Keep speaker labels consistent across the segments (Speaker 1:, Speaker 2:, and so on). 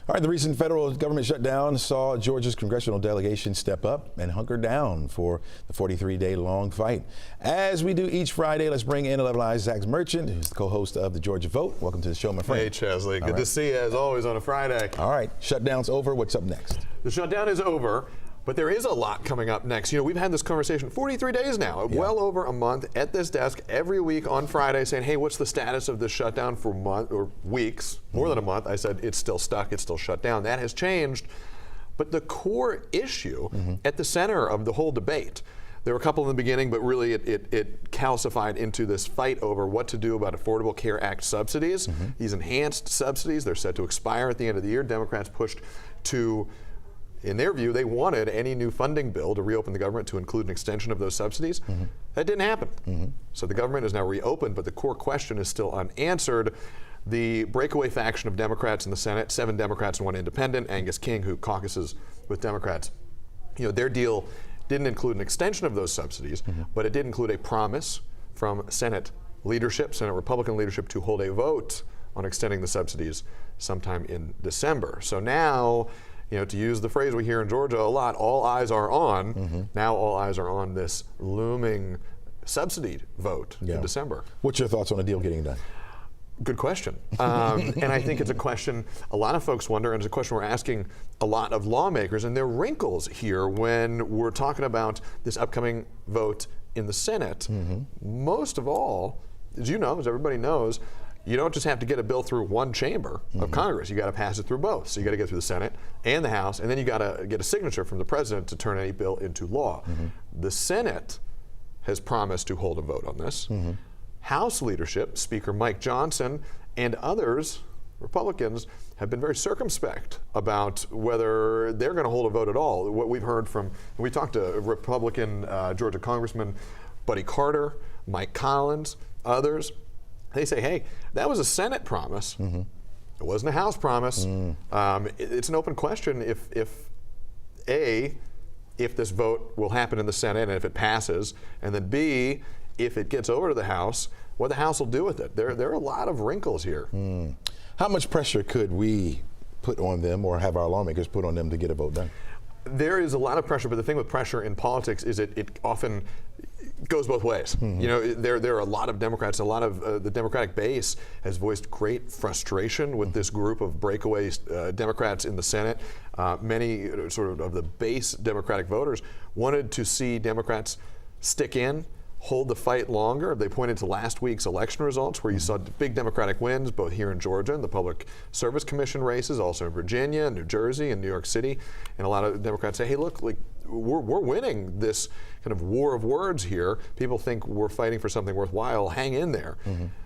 Speaker 1: All right, the recent federal government shutdown saw Georgia's congressional delegation step up and hunker down for the 43-day-long fight. As we do each Friday, let's bring in 11Alive's Zach Merchant, who's the co-host of the Georgia Vote. Welcome to the show, my friend.
Speaker 2: Hey, Chesley. Good to see you, as always, on a Friday.
Speaker 1: All right, shutdown's over. What's up next?
Speaker 2: The shutdown is over, but there is a lot coming up next. You know, we've had this conversation 43 days now, well over a month, at this desk every week on Friday saying, hey, what's the status of this shutdown for month or weeks, more than a month. I said, it's still stuck, it's still shut down. That has changed. But the core issue at the center of the whole debate, there were a couple in the beginning, but really it calcified into this fight over what to do about Affordable Care Act subsidies. These enhanced subsidies, they're set to expire at the end of the year. Democrats pushed to, in their view, they wanted any new funding bill to reopen the government to include an extension of those subsidies. That didn't happen. So the government is now reopened, but the core question is still unanswered. The breakaway faction of Democrats in the Senate, 7 Democrats and 1 independent, Angus King, who caucuses with Democrats, you know, their deal didn't include an extension of those subsidies, but it did include a promise from Senate leadership, Senate Republican leadership, to hold a vote on extending the subsidies sometime in December. So now, you know, to use the phrase we hear in Georgia a lot, all eyes are on. Now all eyes are on this looming subsidy vote in December.
Speaker 1: What's your thoughts on a deal getting done?
Speaker 2: Good question. And I think it's a question a lot of folks wonder, and it's a question we're asking a lot of lawmakers, and there are wrinkles here when we're talking about this upcoming vote in the Senate. Most of all, as you know, as everybody knows, you don't just have to get a bill through one chamber of Congress. You got to pass it through both. So you got to get through the Senate and the House, and then you got to get a signature from the president to turn any bill into law. The Senate has promised to hold a vote on this. House leadership, Speaker Mike Johnson, and others, Republicans, have been very circumspect about whether they're going to hold a vote at all. What we've heard from, we talked to Republican Georgia Congressman Buddy Carter, Mike Collins, others. They say, hey, that was a Senate promise. It wasn't a House promise. It's an open question if this vote will happen in the Senate and if it passes, and then B, if it gets over to the House, what the House will do with it. There are a lot of wrinkles here.
Speaker 1: How much pressure could we put on them or have our lawmakers put on them to get a vote done?
Speaker 2: There is a lot of pressure, but the thing with pressure in politics is it often goes both ways. You know, there are a lot of Democrats, a lot of the Democratic base has voiced great frustration with this group of breakaway Democrats in the Senate. Many sort of the base Democratic voters wanted to see Democrats stick in, hold the fight longer. They pointed to last week's election results where you saw big Democratic wins, both here in Georgia and the Public Service Commission races, also in Virginia, New Jersey, and New York City. And a lot of Democrats say, hey, look, like we're winning this kind of war of words here. People think we're fighting for something worthwhile. Hang in there.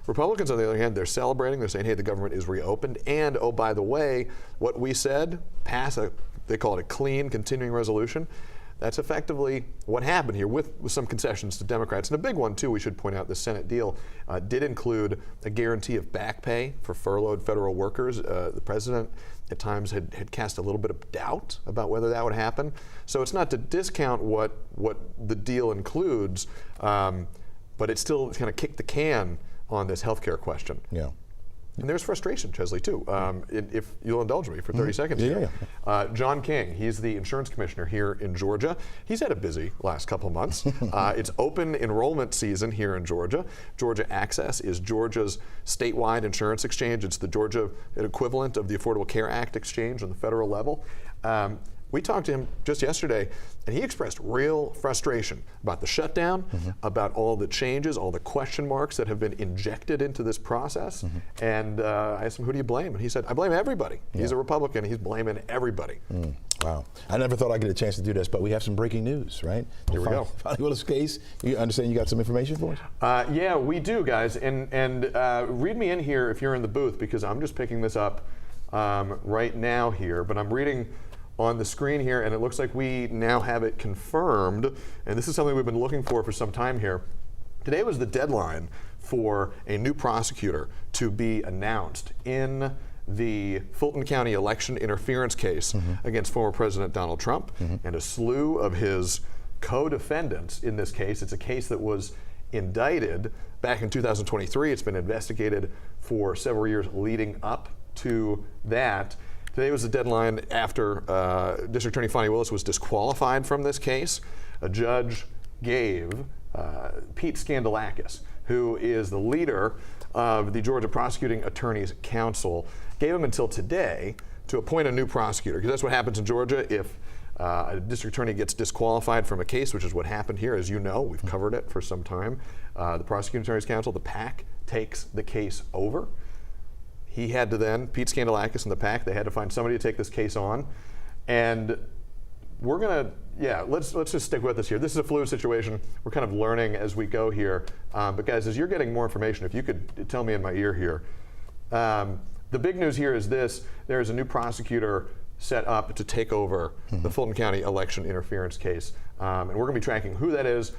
Speaker 2: Republicans, on the other hand, they're celebrating. They're saying, hey, the government is reopened. And, oh, by the way, what we said, they call it a clean continuing resolution. That's effectively what happened here with some concessions to Democrats. And a big one, too, we should point out, the Senate deal did include a guarantee of back pay for furloughed federal workers. The president at times had cast a little bit of doubt about whether that would happen. So it's not to discount what the deal includes, but it still kind of kicked the can on this health care question. And there's frustration, Chesley, too. If you'll indulge me for 30 seconds here. John King, he's the insurance commissioner here in Georgia. He's had a busy last couple of months. It's open enrollment season here in Georgia. Georgia Access is Georgia's statewide insurance exchange. It's the Georgia equivalent of the Affordable Care Act exchange on the federal level. We talked to him just yesterday, and he expressed real frustration about the shutdown, about all the changes, all the question marks that have been injected into this process. And I asked him, who do you blame? And he said, I blame everybody. He's a Republican. He's blaming everybody.
Speaker 1: Wow. I never thought I'd get a chance to do this, but we have some breaking news, right?
Speaker 2: Here we go.
Speaker 1: Fani Willis case, you understand you got some information for us?
Speaker 2: Yeah, we do, guys. And read me in here if you're in the booth, because I'm just picking this up right now here. But I'm reading on the screen here, and it looks like we now have it confirmed, and this is something we've been looking for some time here. Today was the deadline for a new prosecutor to be announced in the Fulton County election interference case against former President Donald Trump and a slew of his co-defendants in this case. It's a case that was indicted back in 2023. It's been investigated for several years leading up to that. Today was the deadline after District Attorney Fonnie Willis was disqualified from this case. A judge gave Pete Skandalakis, who is the leader of the Georgia Prosecuting Attorneys Council, gave him until today to appoint a new prosecutor, because that's what happens in Georgia if a district attorney gets disqualified from a case, which is what happened here. As you know, we've covered it for some time. The Prosecuting Attorneys Council, the PAC, takes the case over. He had to then, Pete Skandalakis and the PAC, they had to find somebody to take this case on. And we're going to, let's just stick with this here. This is a fluid situation. We're kind of learning as we go here. But guys, as you're getting more information, if you could tell me in my ear here, the big news here is this: there is a new prosecutor set up to take over the Fulton County election interference case. And we're going to be tracking who that is,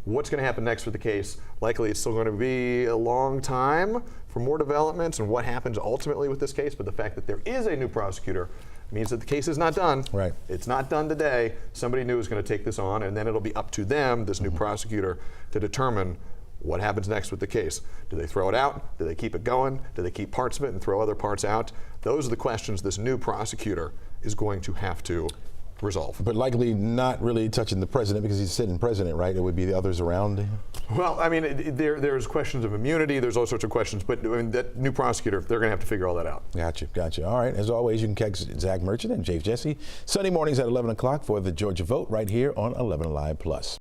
Speaker 2: what's going to happen next with the case. Likely it's still going to be a long time for more developments and what happens ultimately with this case. But the fact that there is a new prosecutor means that the case is not done.
Speaker 1: Right.
Speaker 2: It's not done today. Somebody new is going to take this on, and then it'll be up to them, this new prosecutor, to determine what happens next with the case. Do they throw it out? Do they keep it going? Do they keep parts of it and throw other parts out? Those are the questions this new prosecutor is going to have to resolve.
Speaker 1: But likely not really touching the president, because he's sitting president, right? It would be the others around him.
Speaker 2: Well, I mean, there's questions of immunity. There's all sorts of questions. But I mean, that new prosecutor, they're going to have to figure all that out.
Speaker 1: Gotcha. All right. As always, you can catch Zach Merchant and Jay Jesse Sunday mornings at 11 o'clock for the Georgia Vote right here on 11 Alive Plus.